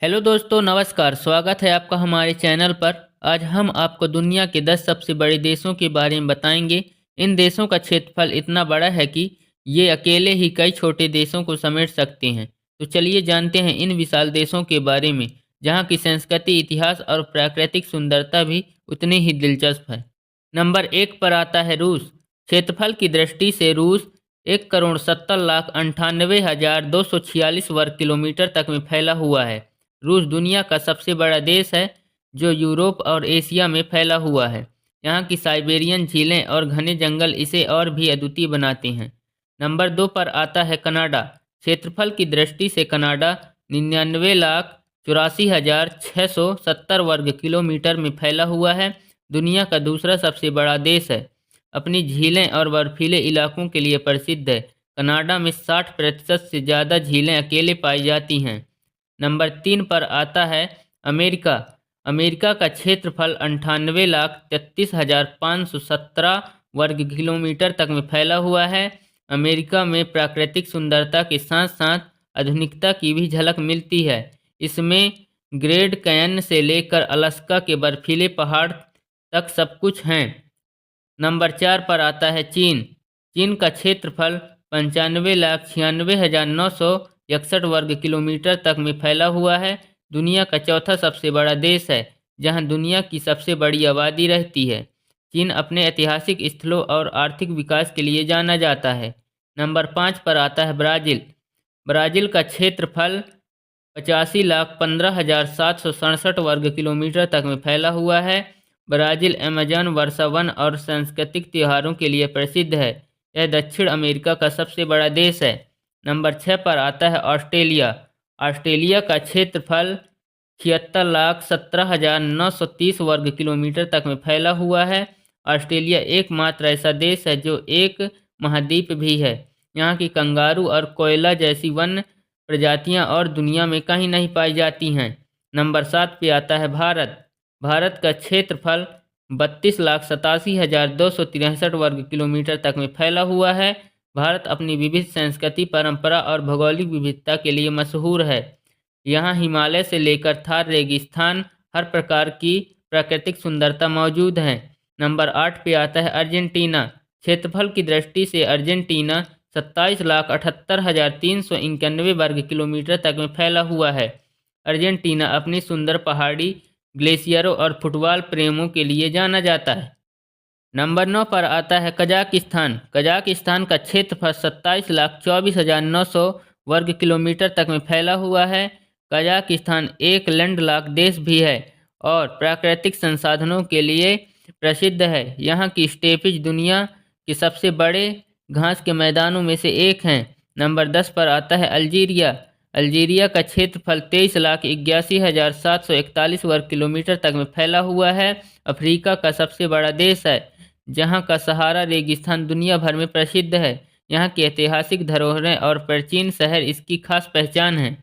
Hello दोस्तों, नमस्कार। स्वागत है आपका हमारे चैनल पर। आज हम आपको दुनिया के 10 सबसे बड़े देशों के बारे में बताएंगे। इन देशों का क्षेत्रफल इतना बड़ा है कि ये अकेले ही कई छोटे देशों को समेट सकते हैं। तो चलिए जानते हैं इन विशाल देशों के बारे में, जहाँ की संस्कृति, इतिहास और प्राकृतिक सुंदरता भी उतनी ही दिलचस्प है। नंबर 1 पर आता है रूस। क्षेत्रफल की दृष्टि से रूस 1,70,98,246 वर्ग किलोमीटर तक में फैला हुआ है। रूस दुनिया का सबसे बड़ा देश है जो यूरोप और एशिया में फैला हुआ है। यहाँ की साइबेरियन झीलें और घने जंगल इसे और भी अद्वितीय बनाते हैं। नंबर 2 पर आता है कनाडा। क्षेत्रफल की दृष्टि से कनाडा 99,84,670 वर्ग किलोमीटर में फैला हुआ है। दुनिया का दूसरा सबसे बड़ा देश है। अपनी झीलें और बर्फीले इलाकों के लिए प्रसिद्ध है। कनाडा में 60% से ज़्यादा झीलें अकेले पाई जाती हैं। नंबर 3 पर आता है अमेरिका। अमेरिका का क्षेत्रफल 98,33,517 वर्ग किलोमीटर तक में फैला हुआ है। अमेरिका में प्राकृतिक सुंदरता के साथ साथ आधुनिकता की भी झलक मिलती है। इसमें ग्रेट कैयन से लेकर अलास्का के बर्फीले पहाड़ तक सब कुछ हैं। नंबर 4 पर आता है चीन। चीन का क्षेत्रफल 95,96,961 वर्ग किलोमीटर तक में फैला हुआ है। दुनिया का चौथा सबसे बड़ा देश है, जहां दुनिया की सबसे बड़ी आबादी रहती है। चीन अपने ऐतिहासिक स्थलों और आर्थिक विकास के लिए जाना जाता है। नंबर 5 पर आता है ब्राज़ील। ब्राज़ील का क्षेत्रफल 85,15,767 वर्ग किलोमीटर तक में फैला हुआ है। ब्राज़ील अमेज़न वर्षा वन और सांस्कृतिक त्योहारों के लिए प्रसिद्ध है। यह दक्षिण अमेरिका का सबसे बड़ा देश है। नंबर 6 पर आता है ऑस्ट्रेलिया। ऑस्ट्रेलिया का क्षेत्रफल 76,17,930 वर्ग किलोमीटर तक में फैला हुआ है। ऑस्ट्रेलिया एकमात्र ऐसा देश है जो एक महाद्वीप भी है। यहाँ की कंगारू और कोयला जैसी वन्य प्रजातियाँ और दुनिया में कहीं नहीं पाई जाती हैं। नंबर 7 पे आता है भारत। भारत का क्षेत्रफल 32,87,263 वर्ग किलोमीटर तक में फैला हुआ है। भारत अपनी विविध संस्कृति, परंपरा और भौगोलिक विविधता के लिए मशहूर है। यहाँ हिमालय से लेकर थार रेगिस्तान, हर प्रकार की प्राकृतिक सुंदरता मौजूद है। नंबर 8 पे आता है अर्जेंटीना। क्षेत्रफल की दृष्टि से अर्जेंटीना 27,78,391 वर्ग किलोमीटर तक में फैला हुआ है। अर्जेंटीना अपनी सुंदर पहाड़ी, ग्लेशियरों और फुटबॉल प्रेमियों के लिए जाना जाता है। नंबर 9 पर आता है कजाकिस्तान। कजाकिस्तान का क्षेत्रफल 27,24,900 वर्ग किलोमीटर तक में फैला हुआ है। कजाकिस्तान एक लैंडलॉक देश भी है और प्राकृतिक संसाधनों के लिए प्रसिद्ध है। यहाँ की स्टेपिज दुनिया के सबसे बड़े घास के मैदानों में से एक हैं। नंबर 10 पर आता है अल्जीरिया। अल्जीरिया का क्षेत्रफल 23,81,741 वर्ग किलोमीटर तक में फैला हुआ है। अफ्रीका का सबसे बड़ा देश है, जहाँ का सहारा रेगिस्तान दुनिया भर में प्रसिद्ध है। यहाँ की ऐतिहासिक धरोहरें और प्राचीन शहर इसकी खास पहचान है।